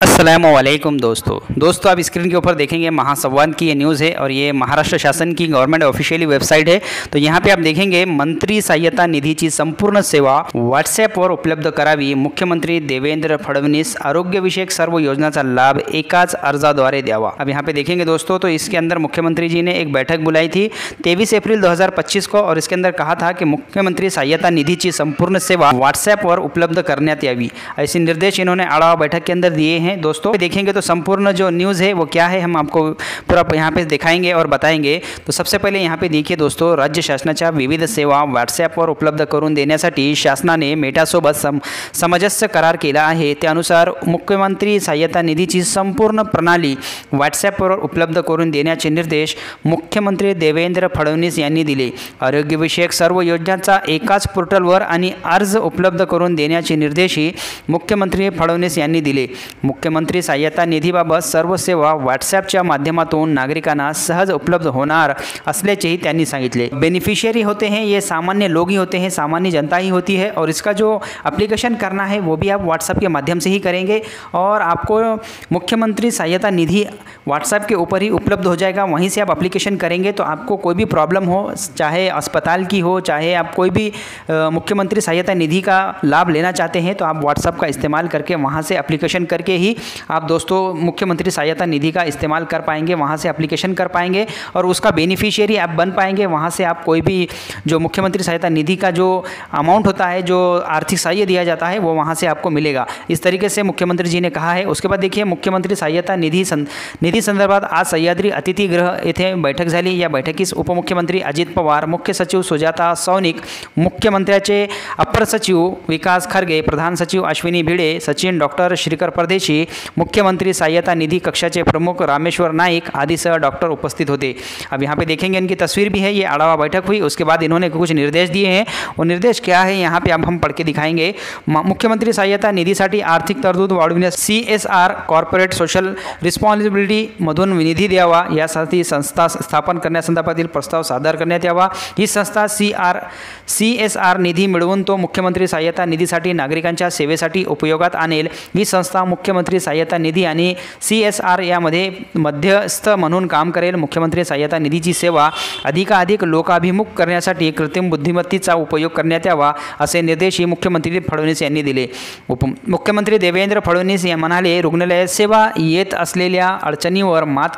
अस्सलामुअलैकुम दोस्तों आप स्क्रीन के ऊपर देखेंगे महासंवाद की ये न्यूज़ है और ये महाराष्ट्र शासन की गवर्नमेंट ऑफिशियली वेबसाइट है। तो यहाँ पे आप देखेंगे मंत्री सहायता निधीची संपूर्ण सेवा व्हॉट्सॲपवर उपलब्ध करावी। मुख्यमंत्री देवेंद्र फडणवीस आरोग्यविषयक सर्व योजनाचा लाभ एकाच अर्जाद्वारे द्यावा। अब यहाँ पे देखेंगे दोस्तों, तो इसके अंदर मुख्यमंत्री जी ने एक बैठक बुलाई थी 23 अप्रैल 2025 को और इसके अंदर कहा था कि मुख्यमंत्री सहायता निधीची संपूर्ण सेवा व्हॉट्सॲपवर उपलब्ध करण्यात यावी। ऐसे निर्देश इन्होंने आढावा बैठक के अंदर दिए हैं। दोस्तों देखेंगे तो संपूर्ण जो न्यूज़ है वो क्या है हम आपको पूरा यहाँ पे दिखाएंगे और बताएंगे। तो सबसे पहिले यहाँ पे देखिए दोस्तों, राज्य शासनाच्या विविध सेवा व्हॉट्सॲपवर उपलब्ध करून देण्यासाठी शासनाने मेटासोबत सामंजस्य करार केला आहे। त्यानुसार मुख्यमंत्री सहायता निधीची संपूर्ण प्रणाली व्हॉट्सॲपवर उपलब्ध करून देण्याचे निर्देश मुख्यमंत्री देवेंद्र फडणवीस यांनी दिले। आरोग्यविषयक सर्व योजनांचा एकाच पोर्टलवर आणि अर्ज उपलब्ध करून देण्याचे निर्देशही मुख्यमंत्री फडणवीस यांनी दिले। मुख्यमंत्री सहायता निधीबाबत सर्व सेवा व्हॉट्सॲपच्या माध्यमातून नागरिकांना सहज उपलब्ध होणार असल्याचेही त्यांनी सांगितले। बेनिफिशियरी होते हैं ये सामान्य लोग ही होते हैं, सामान्य जनता ही होती है और इसका जो एप्लीकेशन करना है वो भी आप व्हाट्सएप के माध्यम से ही करेंगे और आपको मुख्यमंत्री सहायता निधि व्हाट्सएप के ऊपर ही उपलब्ध हो जाएगा। वहीं से आप एप्लीकेशन करेंगे तो आपको कोई भी प्रॉब्लम हो, चाहे अस्पताल की हो, चाहे आप कोई भी मुख्यमंत्री सहायता निधि का लाभ लेना चाहते हैं तो आप व्हाट्सएप का इस्तेमाल करके वहाँ से एप्लीकेशन करके ही आप दोस्तों मुख्यमंत्री सहायता निधि का इस्तेमाल कर पाएंगे, वहाँ से एप्लीकेशन कर पाएंगे और उसका बेनिफिशियरी आप बन पाएंगे। वहाँ से आप कोई भी जो मुख्यमंत्री सहायता निधि का जो अमाउंट होता है, जो आर्थिक सहाय्य दिया जाता है, वो वहाँ से आपको मिलेगा। इस तरीके से मुख्यमंत्री जी ने कहा है। उसके बाद देखिए, मुख्यमंत्री सहायता निधी संदर्भात आज सह्याद्री अतिथीगृह येथे बैठक झाली। या बैठकीस उपमुख्यमंत्री अजित पवार, मुख्य सचिव सुजाता सौनिक, मुख्यमंत्र्याचे अपर सचिव विकास खरगे, प्रधान सचिव अश्विनी भिडे, सचिन डॉक्टर श्रीकर परदेशी, मुख्यमंत्री सहायता निधि कक्षाचे प्रमुख रामेश्वर नाइक आदि सह डॉक्टर उपस्थित होते। अब यहाँ पे देखेंगे इनकी तस्वीर भी है। ये आढावा बैठक हुई, उसके बाद इन्होंने कुछ निर्देश दिए हैं। वो निर्देश क्या है यहाँ पे अब हम पढ़ के दिखाएंगे। मुख्यमंत्री सहायता निधीसाठी आर्थिक तरतूद वाढविण्यास CSR कॉर्पोरेट सोशल रिस्पॉन्सिबिलिटी मधून निधी द्यावा, यासाठी संस्था स्थापन करण्यासंदर्भातील प्रस्ताव सादर करण्यात यावा। ही संस्था CSR निधी मिळवून तो मुख्यमंत्री सहायता निधीसाठी नागरिकांच्या सेवेसाठी उपयोगात आणेल। ही संस्था मुख्यमंत्री सहायता निधी आणि CSR यामध्ये मध्यस्थ म्हणून काम करेल। मुख्यमंत्री सहायता निधीची सेवा अधिकाधिक लोकाभिमुख करण्यासाठी कृत्रिम बुद्धिमत्तेचा उपयोग करण्यात यावा, असे निर्देशही मुख्यमंत्री फडणवीस यांनी दिले। मुख्यमंत्री देवेंद्र फडणवीस म्हणाले, रुग्णालयात सेवा येत असलेल्या अडचणीवर मात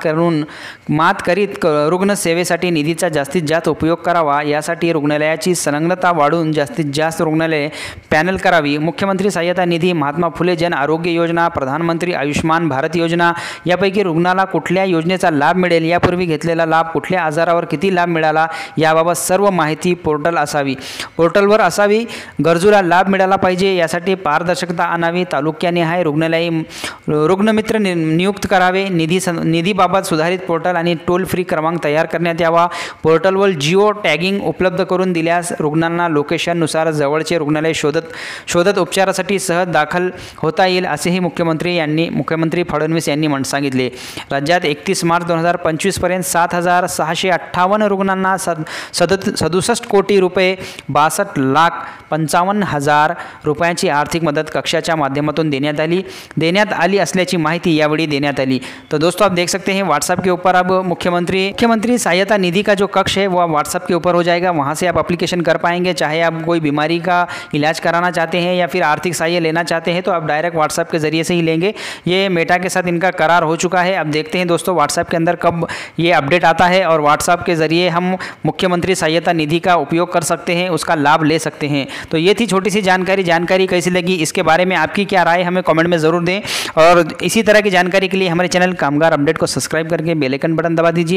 करीत रुग्णसेवेसाठी निधीचा जास्तीत जास्त उपयोग करावा। यासाठी रुग्णालयाची संलग्नता वाढवून जास्तीत जास्त रुग्णालये पॅनल करावी। मुख्यमंत्री सहायता निधी, महात्मा फुले जन आरोग्य योजना, प्रधानमंत्री आयुष्मान भारत योजना यापैकी रुग्णाला कुठल्या योजनेचा लाभ मिळेल, यापूर्वी घेतलेला लाभ, कुठल्या आजारावर किती लाभ मिळाला याबाबत सर्व माहिती पोर्टलवर असावी। गरजूला लाभ मिळाला पाहिजे यासाठी पारदर्शकता आणावी। तालुक्यानिहाय रुग्णमित्र नियुक्त करावे। निधीबाबत सुधारित पोर्टल आणि टोल फ्री क्रमांक तयार करण्यात यावा। पोर्टलवर जिओ टॅगिंग उपलब्ध करून दिल्यास रुग्णांना लोकेशननुसार जवळचे रुग्णालय शोधत उपचारासाठी सहज दाखल होता येईल, असेही मुख्यमंत्री फडणवीस यांनी सांगितले। राज्यात 31 मार्च 2025 पर्यंत 7,658 रुग्णांना 67 कोटी रुपये 62,55,000 रुपयांची आर्थिक मदत कक्षाच्या माध्यमातून देण्यात आली असल्याची माहिती यावेळी देण्यात आली। तो दोस्तों आप देख सकते हैं व्हाट्सएप के ऊपर अब मुख्यमंत्री सहायता निधि का जो कक्ष है वो व्हाट्सएप के ऊपर हो जाएगा। वहाँ से आप एप्लीकेशन कर पाएंगे। चाहे आप कोई बीमारी का इलाज कराना चाहते हैं या फिर आर्थिक सहाय्य लेना चाहते हैं तो आप डायरेक्ट व्हाट्सएप के ज़रिए से ही लेंगे। ये मेटा के साथ इनका करार हो चुका है। अब देखते हैं दोस्तों व्हाट्सएप के अंदर कब ये अपडेट आता है और व्हाट्सएप के ज़रिए हम मुख्यमंत्री सहायता निधि का उपयोग कर सकते हैं, उसका लाभ ले सकते हैं। तो ये थी छोटी सी जानकारी कैसी लगी, इसके बारे में आपकी क्या राय हमें कमेंट में ज़रूर दें और इसी तरह की जानकारी के लिए हमारे चैनल कामगार अपडेट को सब्सक्राइब करके बेल आइकन बटन दबा दीजिए।